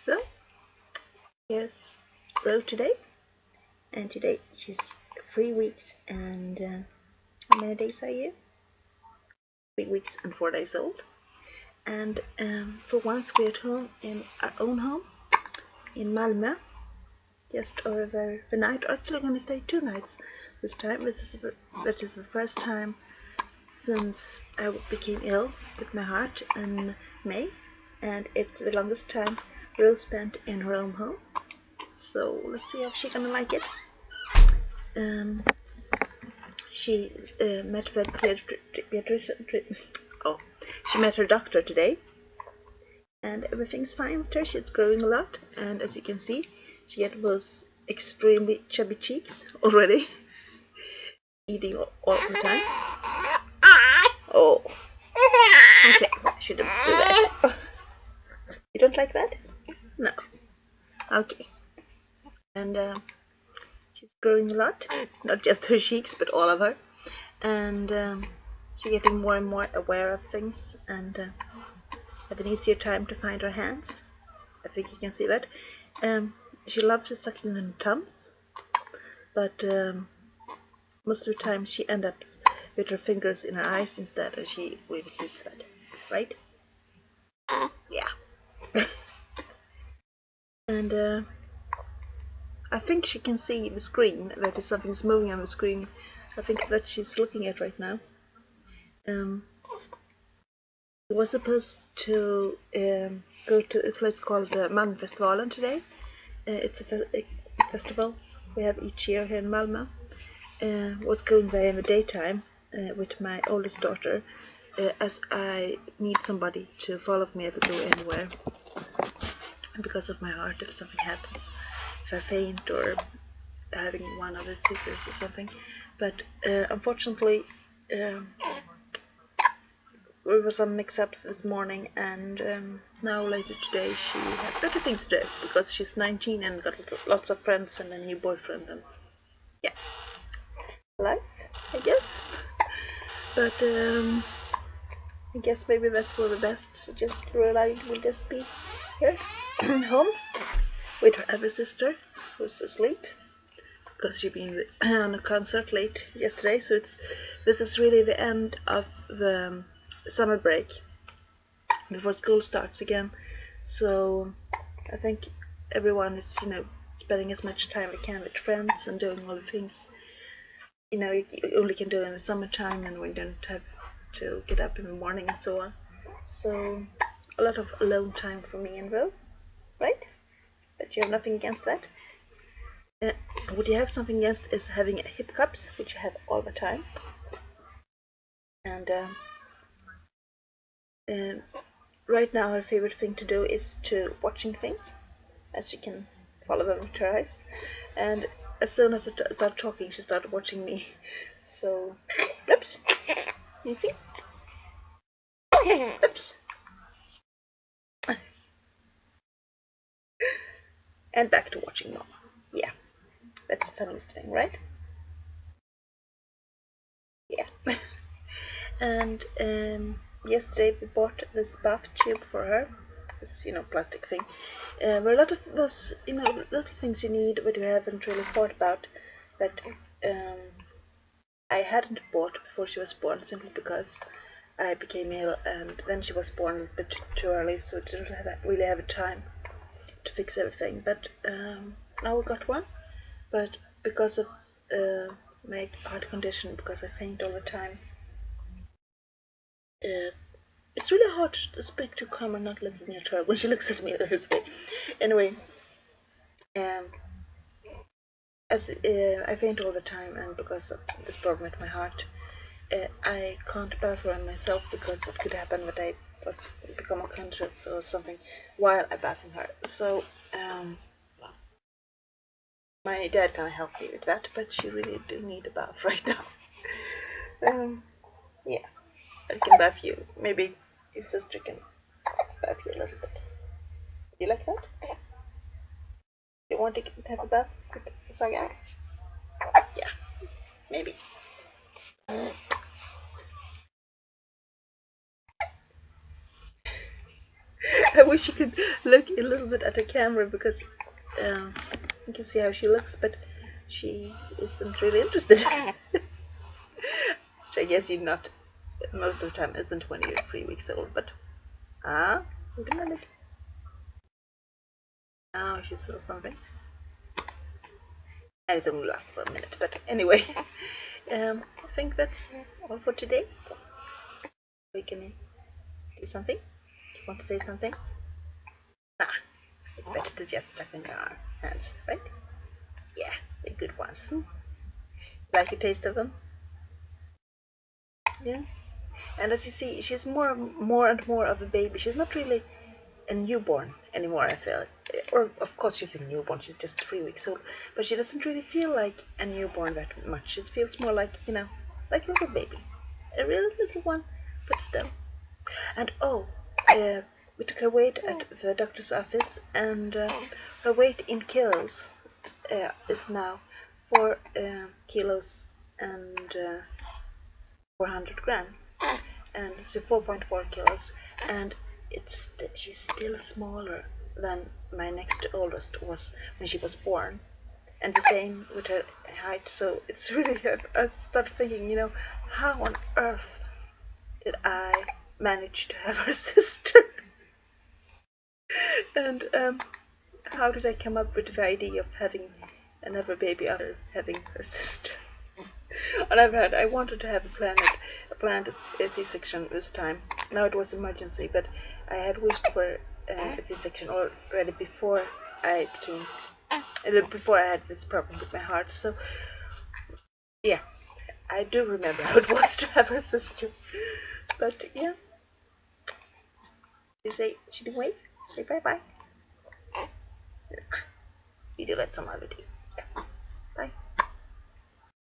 So here's Ro today, and today she's 3 weeks and how many days are you? 3 weeks and 4 days old. And for once we're at home, in our own home in Malmö, just over the night. We're actually going to stay 2 nights this time. That is the first time since I became ill with my heart in May, and it's the longest time Rose spent in her own home. So let's see if she's gonna like it. She met she met her doctor today, and everything's fine with her. She's growing a lot, and as you can see, she got those extremely chubby cheeks already. Eating all the time. Oh, okay, I shouldn't do that. You don't like that? No. Okay. And she's growing a lot, not just her cheeks, but all of her. And she's getting more and more aware of things, and have an easier time to find her hands. I think you can see that. She loves sucking on thumbs, but most of the time she ends up with her fingers in her eyes instead, and she really hates that, right? Yeah. And I think she can see the screen, that is something's moving on the screen. I think it's what she's looking at right now. We were supposed to go to a place called Malmöfestivalen today. It's a festival we have each year here in Malmö. Was going there in the daytime with my oldest daughter, as I need somebody to follow me if I go anywhere because of my heart. If something happens, if I faint or having one of the scissors or something. But unfortunately there were some mix-ups this morning, and now later today she had better things to do because she's 19 and got lots of friends and a new boyfriend, and yeah, life, I guess. But I guess maybe that's for the best. So just Caroline will just be here home with her other sister who's asleep because she'd been on a concert late yesterday. So this is really the end of the summer break before school starts again. So I think everyone is, spending as much time they can with friends and doing all the things you only can do in the summertime, and we don't have to get up in the morning and so on. So a lot of alone time for me and Ro, right? But you have nothing against that. What you have something against is having hiccups, which you have all the time. And right now her favorite thing to do is to watching things, as you can follow them with her eyes. And as soon as I start talking, she started watching me. So, oops, you see? Oops. And back to watching Mama. Yeah, that's the funniest thing, right? Yeah. And yesterday we bought this bath tube for her. This, plastic thing. There are a lot of those, a lot of things you need, but you haven't really thought about. That I hadn't bought before she was born, simply because I became ill, and then she was born a bit too early, so I didn't really have time to fix everything. But now we got one. But because of my heart condition, because I faint all the time, it's really hard to speak to Karma not looking at her when she looks at me this way. Anyway, as I faint all the time, and because of this problem with my heart, I can't bath her myself, because it could happen that I become unconscious or something while I'm bathing her. So my dad can help me with that, but she really do need a bath right now. Yeah, I can bath you. Maybe your sister can bath you a little bit. Do you like that? You want to have a bath with Saga? Yeah, maybe. I wish you could look a little bit at the camera because you can see how she looks, but she isn't really interested. Which I guess you're not most of the time isn't when you're 3 weeks old, but wait a minute. Now she saw something. And it only lasts for a minute, but anyway, I think that's all for today. We can do something. Do you want to say something? It's better to just suck in our hands, right? Yeah, they're good ones. Like the taste of them? Yeah. And as you see, she's more and more of a baby. She's not really a newborn anymore, I feel. Or, of course, she's a newborn. She's just 3 weeks old. But she doesn't really feel like a newborn that much. It feels more like, like a little baby. A really little one, but still. And, we took her weight at the doctor's office, and her weight in kilos is now 4 kilos and 400 grams. And so 4.4 kilos, and she's still smaller than my next oldest was when she was born, and the same with her height. So it's really, I start thinking, how on earth did I manage to have her sister? And how did I come up with the idea of having another baby after having her sister? On the other hand, I wanted to have a planned C-section this time. Now it was emergency, but I had wished for a C-section already before I had this problem with my heart. So yeah, I do remember how it was to have her sister. But yeah, should we wait? Say bye bye. We do that some other day.